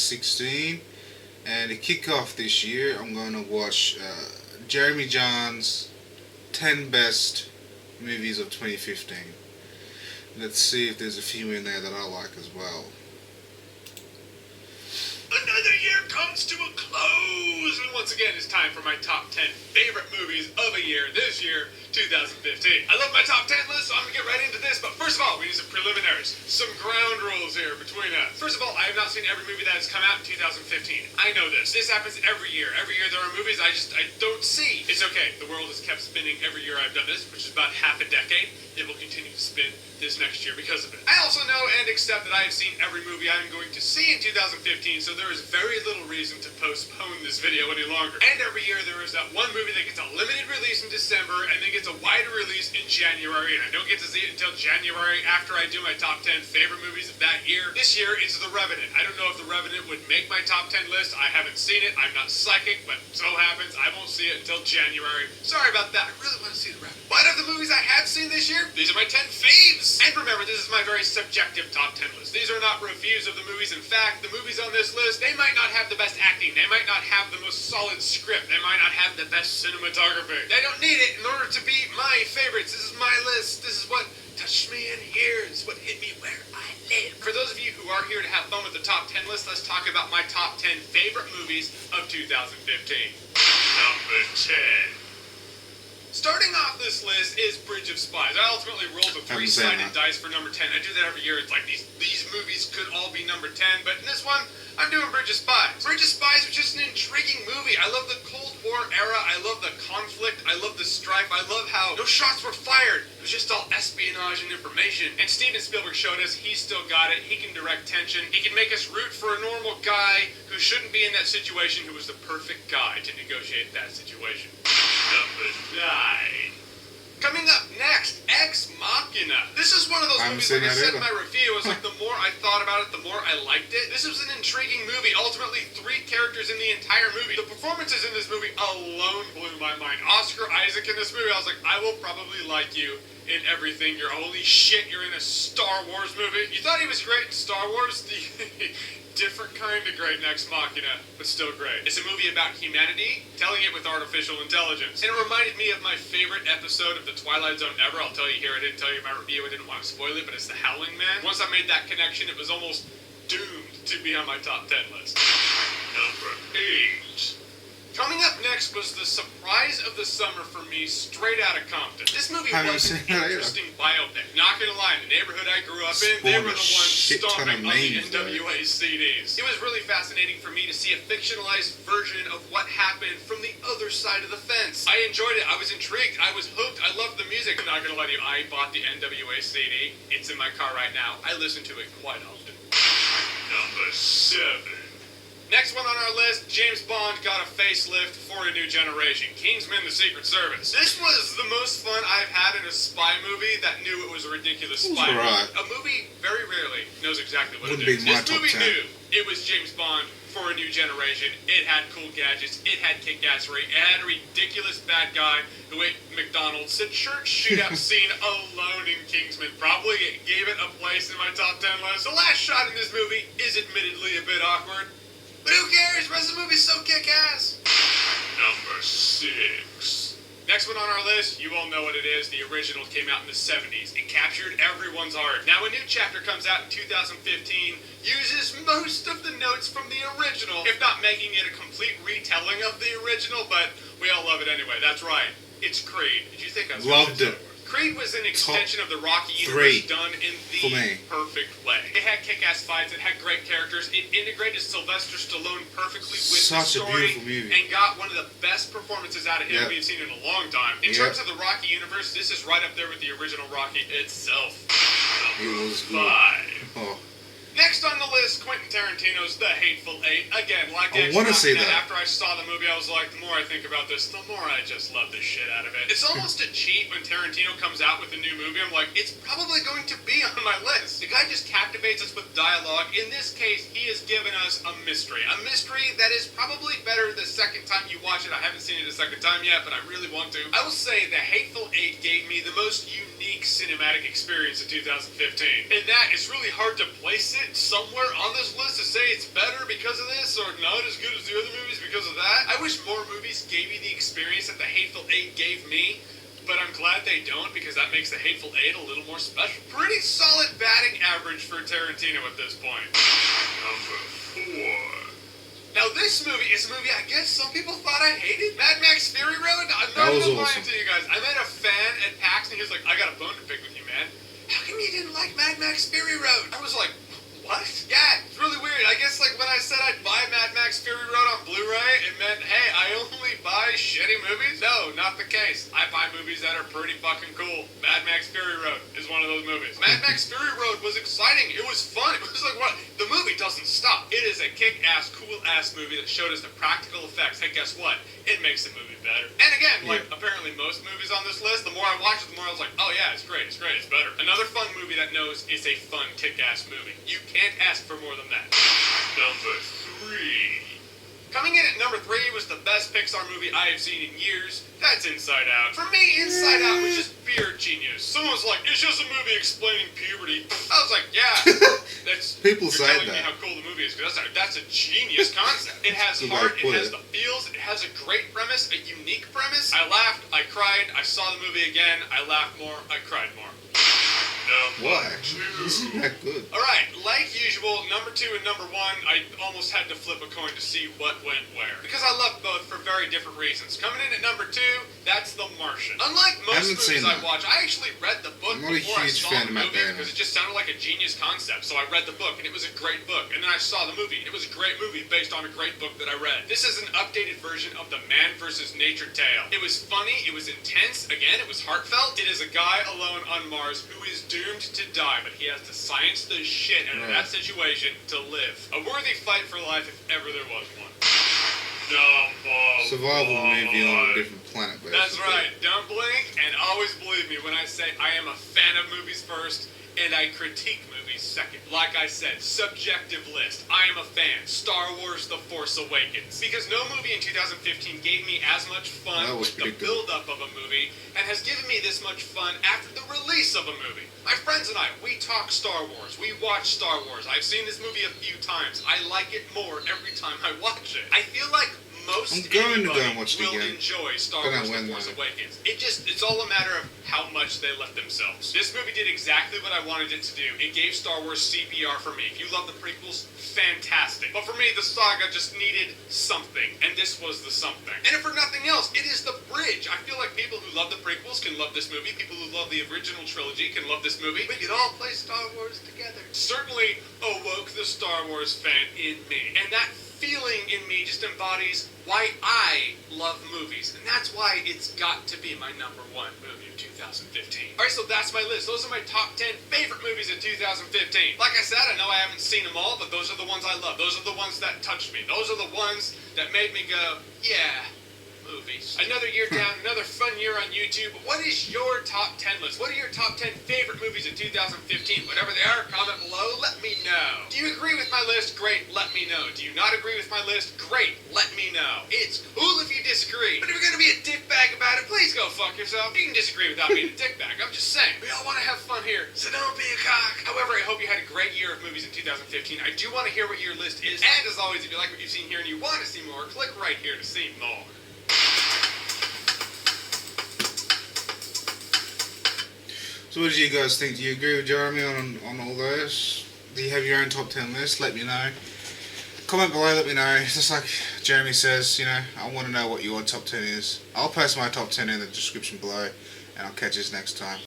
2016. And to kick off this year, I'm going to watch Jeremy Jahns' 10 Best Movies of 2015. Let's see if there's a few in there that I like as well. Another year comes to a close, and once again it's time for my top 10 favorite movies of a year this year, 2015. I love my top 10 list, so I'm going to get right into this, but first of all, we need some preliminaries, some ground rules here between us. First of all, I have not seen every movie that has come out in 2015. I know this. This happens every year. Every year there are movies I don't see. It's okay. The world has kept spinning every year I've done this, which is about half a decade. It will continue to spin this next year because of it. I also know and accept that I have seen every movie I'm going to see in 2015, so there is very little reason to postpone this video any longer. And every year there is that one movie that gets a limited release in December and then gets a wider release in January, and I don't get to see it until January after I do my top 10 favorite movies of that year. This year it's The Revenant. I don't know if The Revenant would make my top 10 list. I haven't seen it. I'm not psychic, but so happens I won't see it until January. Sorry about that. I really want to see The Revenant. But of the movies I have seen this year, these are my 10 faves. And remember, this is my very subjective top 10 list. These are not reviews of the movies. In fact, the movies on this list, they might not have the best acting. They might not have the most solid script. They might not have the best cinematography. They don't need it in order to be my favorites. This is my list. This is what touched me in here. This is what hit me where I live. For those of you who are here to have fun with the top 10 list, let's talk about my top 10 favorite movies of 2015. Number 10. Starting off this list is Bridge of Spies. I ultimately rolled a 3-sided dice for number 10. I do that every year. It's like these movies could all be number 10, but in this one, I'm doing Bridge of Spies. Bridge of Spies was just an intriguing movie. I love the Cold War era. I love the conflict. I love the strife. I love how no shots were fired. It was just all espionage and information. And Steven Spielberg showed us he's still got it. He can direct tension. He can make us root for a normal guy who shouldn't be in that situation, who was the perfect guy to negotiate that situation. Number 9. Coming up next, Ex Machina. This is one of those movies, like I said in my review, it was like the more I thought about it, the more I liked it. This was an intriguing movie. Ultimately, 3 characters in the entire movie. The performances in this movie alone blew my mind. Oscar Isaac in this movie, I was like, I will probably like you in everything. You're holy shit, you're in a Star Wars movie. You thought he was great in Star Wars? Different kind of great in Ex Machina, but still great. It's a movie about humanity, telling it with artificial intelligence. And it reminded me of my favorite episode of The Twilight Zone ever. I'll tell you here, I didn't tell you in my review, I didn't want to spoil it, but it's The Howling Man. Once I made that connection, it was almost doomed to be on my top 10 list. Number 8. Coming up next was the surprise of the summer for me, Straight Out of Compton. This movie was an interesting biopic. Not gonna lie, in the neighborhood I grew up in, they were the ones stomping on the NWA CDs. It was really fascinating for me to see a fictionalized version of what happened from the other side of the fence. I enjoyed it. I was intrigued. I was hooked. I loved the music. I'm not gonna lie to you, I bought the NWA CD. It's in my car right now. I listen to it quite often. Number 7. Next one on our list, James Bond got a facelift for a new generation. Kingsman: The Secret Service. This was the most fun I've had in a spy movie that knew it was a ridiculous spy movie. A movie very rarely knows exactly what it is. This movie knew it was James Bond for a new generation. It had cool gadgets. It had kick-assery. It had a ridiculous bad guy who ate McDonald's. The church shootout scene alone in Kingsman probably gave it a place in my top 10 list. The last shot in this movie is admittedly a bit awkward. But who cares? The rest of the movie's so kick-ass. Number 6. Next one on our list, you all know what it is. The original came out in the 70s. It captured everyone's heart. Now a new chapter comes out in 2015, uses most of the notes from the original, if not making it a complete retelling of the original, but we all love it anyway. That's right. It's Creed. Did you think I was loved it? Creed was an extension of the Rocky universe done in the perfect way. It had kick-ass fights, it had great characters, it integrated Sylvester Stallone perfectly with the story, and got one of the best performances out of him we've seen in a long time. In terms of the Rocky universe, this is right up there with the original Rocky itself. Number 5. Oh. Next on the list, Quentin Tarantino's The Hateful Eight. Again, like I want to say that. After I saw the movie, I was like, the more I think about this, the more I just love the shit out of it. It's almost a cheat when Tarantino comes out with a new movie. I'm like, it's probably going to be on my list. The guy just captivates us with dialogue. In this case, he has given us a mystery. A mystery that is probably better the second time you watch it. I haven't seen it a second time yet, but I really want to. I will say The Hateful Eight gave me the most unique cinematic experience of 2015. And that, it's really hard to place it it somewhere on this list to say it's better because of this or not as good as the other movies because of that. I wish more movies gave you the experience that the Hateful Eight gave me, but I'm glad they don't because that makes the Hateful Eight a little more special. Pretty solid batting average for Tarantino at this point. Number 4. Now this movie is a movie I guess some people thought I hated. Mad Max Fury Road? I'm not even lying to you guys. I met a fan at PAX and he was like, I got a bone to pick with you, man. How come you didn't like Mad Max Fury Road? I was like, what? Yeah, it's really weird. I guess like when I said I'd buy Mad Max Fury Road on Blu-ray, it meant, hey, I only buy shitty movies? No, not the case. I buy movies that are pretty fucking cool. Mad Max Fury Road is one of those movies. Mad Max Fury Road was exciting. It was fun. It was like, what? The movie doesn't stop. It is a kick-ass, cool-ass movie that showed us the practical effects. Hey, guess what? It makes the movie better. And again, like apparently most movies on this list, the more I watched it, the more I was like, oh yeah, it's great, it's better. Another fun movie that knows it's a fun kick-ass movie. You can't ask for more than that. Number 3. Coming in at number 3 was the best Pixar movie I have seen in years. That's Inside Out. For me, Inside Out was just pure genius. Someone was like, it's just a movie explaining puberty. I was like, yeah. That's People say telling that. me how cool the movie is, because that's a genius concept. It has heart, it has the feels, it has a great premise, a unique premise. I laughed, I cried, I saw the movie again, I laughed more, I cried more. What? This is that good. Alright, like usual, number 2 and number 1, I almost had to flip a coin to see what went where. Because I love both for very different reasons. Coming in at number 2, that's The Martian. Unlike most movies I watch, I actually read the book before I saw the movie because it just sounded like a genius concept. So I read the book and it was a great book. And then I saw the movie. It was a great movie based on a great book that I read. This is an updated version of the Man vs. Nature tale. It was funny, it was intense, again, it was heartfelt. It is a guy alone on Mars who is doomed to die, but he has to science the shit out of that situation to live. A worthy fight for life if ever there was one. Survival movie on a different planet, basically. That's right. Don't blink and always believe me when I say I am a fan of movies first and I critique movies second. Like I said, subjective list. I am a fan. Star Wars The Force Awakens. Because no movie in 2015 gave me as much fun with the build-up of a movie and has given me this much fun after the release of a movie. My friends and I, we talk Star Wars. We watch Star Wars. I've seen this movie a few times. I like it more every time I watch it. I feel like most anybody will enjoy Star Wars The Force Awakens. It's all a matter of how much they let themselves. This movie did exactly what I wanted it to do. It gave Star Wars CPR for me. If you love the prequels, fantastic. But for me, the saga just needed something, and this was the something. And if for nothing else, it is the bridge. I feel like people who love the prequels can love this movie. People who love the original trilogy can love this movie. We can all play Star Wars together. Certainly awoke the Star Wars fan in me. And that feeling in me just embodies why I love movies. And that's why it's got to be my number 1 movie of 2015. Alright, so that's my list. Those are my top 10 favorite movies of 2015. Like I said, I know I haven't seen them all, but those are the ones I love. Those are the ones that touched me. Those are the ones that made me go, yeah, movies. Another year down, another fun year on YouTube. What is your top 10 list? What are your top 10 favorite movies of 2015? Whatever they are, comment below, let me know. Do you agree with my list? Great, let me know. Do you not agree with my list? Great, let me know. It's cool if you disagree, but if you're gonna be a dickbag about it, please go fuck yourself. You can disagree without being a dickbag. I'm just saying, we all want to have fun here, so don't be a cock. However, I hope you had a great year of movies in 2015. I do want to hear what your list is, and as always, if you like what you've seen here and you want to see more, click right here to see more. So what do you guys think? Do you agree with Jeremy on all those? Do you have your own top 10 list? Let me know. Comment below, let me know. Just like Jeremy says, you know, I want to know what your top 10 is. I'll post my top 10 in the description below, and I'll catch you next time.